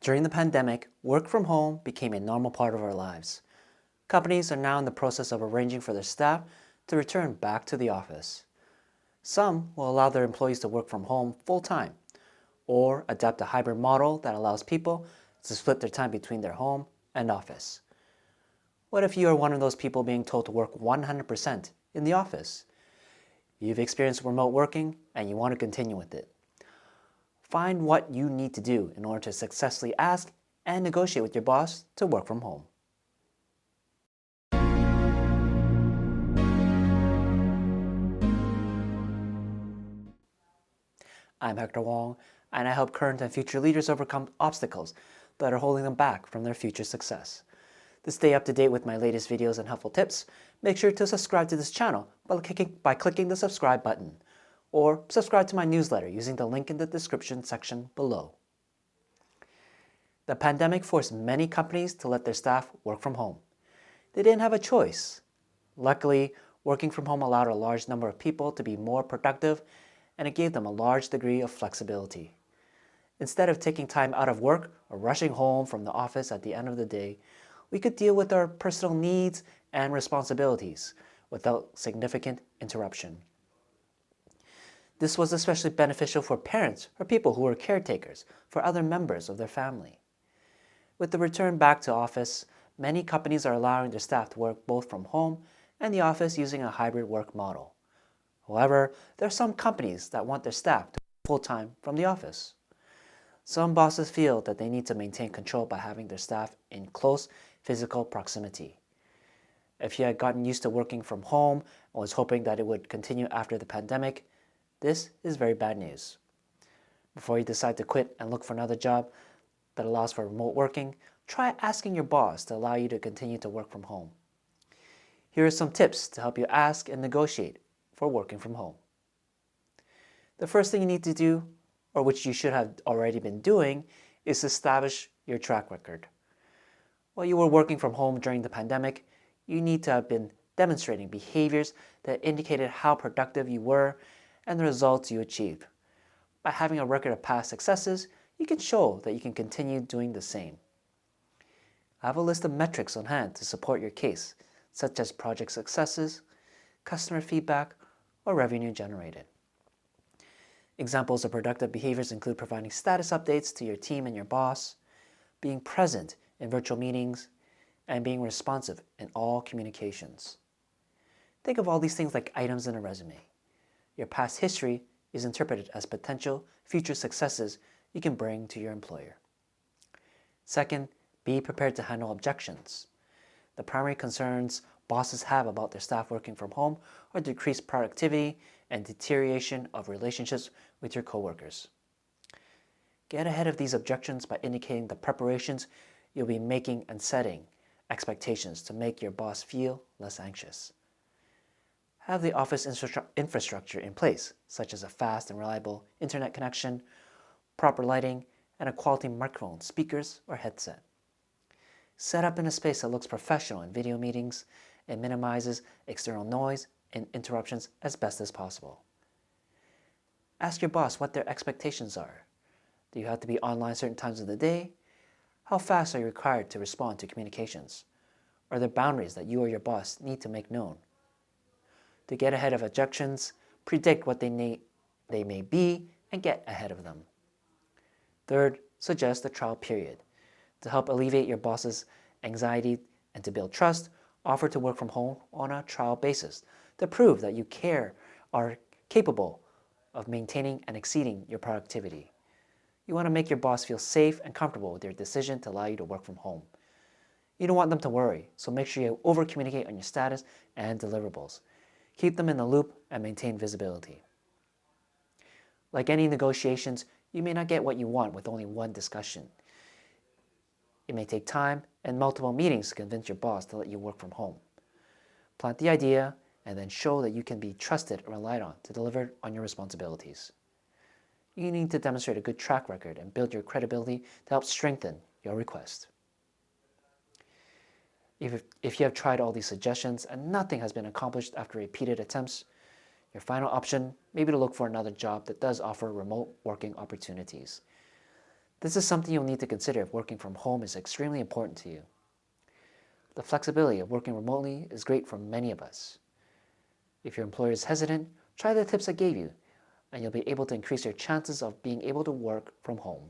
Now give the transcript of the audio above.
During the pandemic, work from home became a normal part of our lives. Companies are now in the process of arranging for their staff to return back to the office. Some will allow their employees to work from home full-time or adapt a hybrid model that allows people to split their time between their home and office. What if you are one of those people being told to work 100% in the office? You've experienced remote working and you want to continue with it. Find what you need to do in order to successfully ask and negotiate with your boss to work from home. I'm Hector Wong, and I help current and future leaders overcome obstacles that are holding them back from their future success. To stay up to date with my latest videos and helpful tips, make sure to subscribe to this channel by clicking the subscribe button, or subscribe to my newsletter using the link in the description section below. The pandemic forced many companies to let their staff work from home. They didn't have a choice. Luckily, working from home allowed a large number of people to be more productive, and it gave them a large degree of flexibility. Instead of taking time out of work or rushing home from the office at the end of the day, we could deal with our personal needs and responsibilities without significant interruption. This was especially beneficial for parents or people who were caretakers for other members of their family. With the return back to office, many companies are allowing their staff to work both from home and the office using a hybrid work model. However, there are some companies that want their staff to work full-time from the office. Some bosses feel that they need to maintain control by having their staff in close physical proximity. If you had gotten used to working from home and was hoping that it would continue after the pandemic, this is very bad news. Before you decide to quit and look for another job that allows for remote working, try asking your boss to allow you to continue to work from home. Here are some tips to help you ask and negotiate for working from home. The first thing you need to do, or which you should have already been doing, is establish your track record. While you were working from home during the pandemic, you need to have been demonstrating behaviors that indicated how productive you were and the results you achieved. By having a record of past successes, you can show that you can continue doing the same. I have a list of metrics on hand to support your case, such as project successes, customer feedback, or revenue generated. Examples of productive behaviors include providing status updates to your team and your boss, being present in virtual meetings, and being responsive in all communications. Think of all these things like items in a resume. Your past history is interpreted as potential future successes you can bring to your employer. Second, be prepared to handle objections. The primary concerns bosses have about their staff working from home are decreased productivity and deterioration of relationships with your coworkers. Get ahead of these objections by indicating the preparations you'll be making and setting expectations to make your boss feel less anxious. Have the office infrastructure in place, such as a fast and reliable internet connection, proper lighting, and a quality microphone, speakers, or headset. Set up in a space that looks professional in video meetings and minimizes external noise and interruptions as best as possible. Ask your boss what their expectations are. Do you have to be online certain times of the day? How fast are you required to respond to communications? Are there boundaries that you or your boss need to make known? To get ahead of objections, predict what they may be and get ahead of them. Third, suggest a trial period. To help alleviate your boss's anxiety and to build trust, offer to work from home on a trial basis to prove that you are capable of maintaining and exceeding your productivity. You want to make your boss feel safe and comfortable with your decision to allow you to work from home. You don't want them to worry, so make sure you over-communicate on your status and deliverables. Keep them in the loop and maintain visibility. Like any negotiations, you may not get what you want with only one discussion. It may take time and multiple meetings to convince your boss to let you work from home. Plant the idea and then show that you can be trusted and relied on to deliver on your responsibilities. You need to demonstrate a good track record and build your credibility to help strengthen your request. If you have tried all these suggestions and nothing has been accomplished after repeated attempts, your final option may be to look for another job that does offer remote working opportunities. This is something you'll need to consider if working from home is extremely important to you. The flexibility of working remotely is great for many of us. If your employer is hesitant, try the tips I gave you, and you'll be able to increase your chances of being able to work from home.